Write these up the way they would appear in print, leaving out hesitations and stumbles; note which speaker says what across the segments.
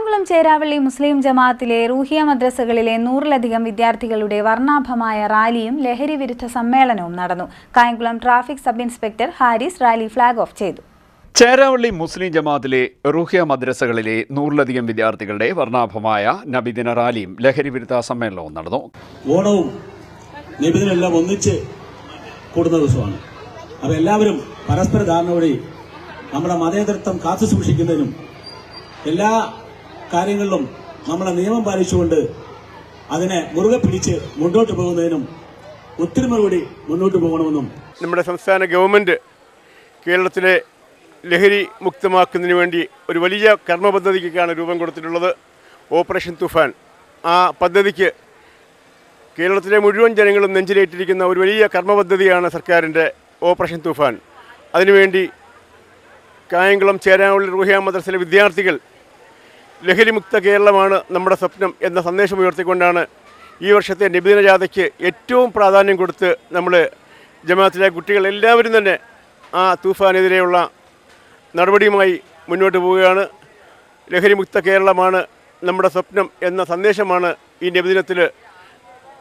Speaker 1: കായംകുളം ചേരാവള്ളി മുസ്ലിം ജമാഅത്തിലെ റൂഹിയ മദ്രസകളിലെ 100-ലധികം വിദ്യാർത്ഥികളുടെ വർണ്ണാഭമായ റാലിയും ലഹരി വിരുദ്ധ സമ്മേളനവും നടന്നു. Kayamkulam traffic sub inspector Haris rally flag off ചെയ്തു.
Speaker 2: ചേരാവള്ളി മുസ്ലിം ജമാഅത്തിലെ റൂഹിയ മദ്രസകളിലെ 100-ലധികം വിദ്യാർത്ഥികളുടെ വർണ്ണാഭമായ നബിദിന റാലിയും ലഹരി വിരുദ്ധ സമ്മേളനവും നടന്നു.
Speaker 3: ഓണവും നബിദിനെല്ലാം ഒന്നിച്ച് കൂടുന്ന ദിവസമാണ്. അപ്പോൾ എല്ലാവരും പരസ്പര ധാരണ വഴി നമ്മുടെ മതേതരത്വം കാത്തു സൂക്ഷിക്കുന്നതിനും എല്ലാ കാര്യങ്ങളിലും നമ്മളെ നിയമം പാലിച്ചുകൊണ്ട് അതിനെ മുറുകെ പിടിച്ച് മുന്നോട്ട് പോകുന്നതിനും ഒത്തൊരുമയോടെ മുന്നോട്ട് പോകണമെന്നും
Speaker 4: നമ്മുടെ സംസ്ഥാന ഗവൺമെൻറ് കേരളത്തിലെ ലഹരി മുക്തമാക്കുന്നതിന് വേണ്ടി ഒരു വലിയ കർമ്മ പദ്ധതിക്കാണ് രൂപം കൊടുത്തിട്ടുള്ളത്. ഓപ്പറേഷൻ തുഫാൻ. ആ പദ്ധതിക്ക് കേരളത്തിലെ മുഴുവൻ ജനങ്ങളും നെഞ്ചിലേറ്റിരിക്കുന്ന ഒരു വലിയ കർമ്മ പദ്ധതിയാണ് സർക്കാരിൻ്റെ ഓപ്പറേഷൻ തുഫാൻ. അതിനുവേണ്ടി കായംകുളം ചേരാവള്ളി റൂഹിയ മദ്രസയിലെ വിദ്യാർത്ഥികൾ ലഹരിമുക്ത കേരളമാണ് നമ്മുടെ സ്വപ്നം എന്ന സന്ദേശം ഉയർത്തിക്കൊണ്ടാണ് ഈ വർഷത്തെ നബിദിന ജാഥയ്ക്ക് ഏറ്റവും പ്രാധാന്യം കൊടുത്ത് നമ്മൾ ജമാഅത്തിലെ കുട്ടികൾ എല്ലാവരും തന്നെ ആ തൂഫാനെതിരെയുള്ള നടപടിയുമായി മുന്നോട്ട് പോവുകയാണ്. ലഹരിമുക്ത കേരളമാണ് നമ്മുടെ സ്വപ്നം എന്ന സന്ദേശമാണ് ഈ നബിദിനത്തിൽ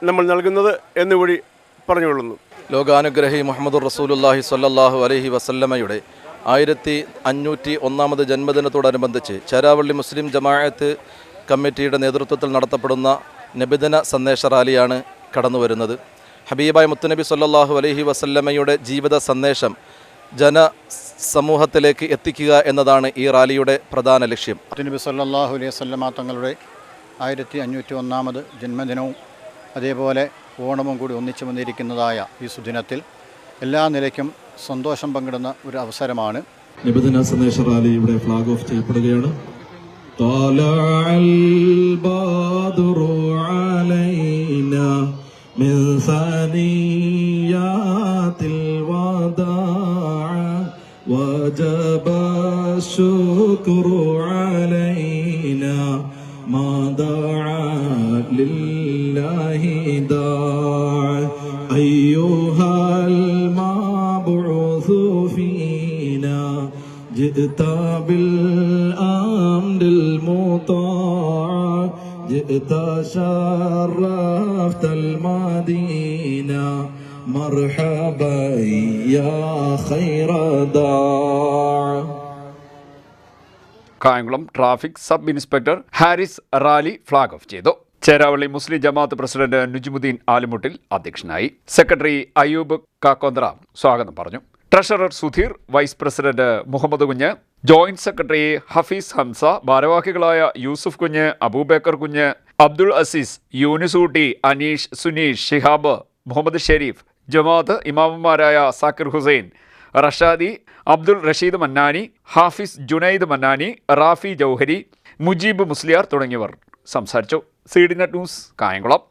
Speaker 4: നമ്മൾ നൽകുന്നത് എന്നുകൂടി പറഞ്ഞുകൊള്ളുന്നു.
Speaker 5: ലോകാനുഗ്രഹി മുഹമ്മദുർ റസൂലുള്ളാഹി സ്വല്ലല്ലാഹു അലൈഹി വസല്ലമയുടെ 1501-ാമത് ജന്മദിനത്തോടനുബന്ധിച്ച് ചേരാവള്ളി മുസ്ലിം ജമാഅത്ത് കമ്മിറ്റിയുടെ നേതൃത്വത്തിൽ നടത്തപ്പെടുന്ന നബിദിന സന്ദേശ റാലിയാണ് കടന്നു വരുന്നത്. ഹബീബായ മുത്തുനബി സ്വല്ലല്ലാഹു അലൈഹി വസല്ലമയുടെ ജീവിത സന്ദേശം ജനസമൂഹത്തിലേക്ക് എത്തിക്കുക എന്നതാണ് ഈ റാലിയുടെ പ്രധാന ലക്ഷ്യം.
Speaker 6: മുത്തുനബി സ്വല്ലല്ലാഹു അലൈഹി വസല്ലമ തങ്ങളുടെ 1501-ാമത് ജന്മദിനവും അതേപോലെ ഓണവും കൂടി ഒന്നിച്ചു വന്നിരിക്കുന്നതായ ഈ സുദിനത്തിൽ എല്ലാ നിലയ്ക്കും സന്തോഷം പങ്കിടുന്ന ഒരു അവസരമാണ്.
Speaker 7: നബിദിന സന്ദേശ റാലി ഇവിടെ ഫ്ലാഗ് ഓഫ് ചെയ്യപ്പെടുകയാണ്. جئت بالأمر المطاع جئت شرفت المدينة مرحبا يا خير داع.
Speaker 2: Kayamkulam traffic sub inspector Haris rally flag off ചെയ്തു. ചേരാവള്ളി മുസ്ലിം ജമാഅത്ത് പ്രസിഡന്റ് നുജ്മുദ്ദീൻ ആലുമുട്ടിൽ അധ്യക്ഷനായി. സെക്രട്ടറി അയ്യൂബ് കാക്കോന്ദ്ര സ്വാഗതം പറഞ്ഞു. Treasurer Sudheer, vice president Muhammad Kunju, joint secretary Hafiz Hamza, ഭാരവാഹികളായ യൂസുഫ് കുഞ്ഞ്, അബൂബക്കർ കുഞ്ഞ്, അബ്ദുൾ അസീസ്, യൂനിസൂട്ടി, അനീഷ്, സുനീഷ്, ഷിഹാബ്, മുഹമ്മദ് ഷെരീഫ്, ജമാഅത്ത് ഇമാമുമാരായ സാക്കിർ ഹുസൈൻ, റഷാദി, അബ്ദുൾ റഷീദ് മന്നാനി, ഹാഫിസ് ജുനൈദ് മന്നാനി, റാഫി ജൗഹരി, മുജീബ് മുസ്ലിയാർ തുടങ്ങിയവർ സംസാരിച്ചു. C D net news, Kayamkulam.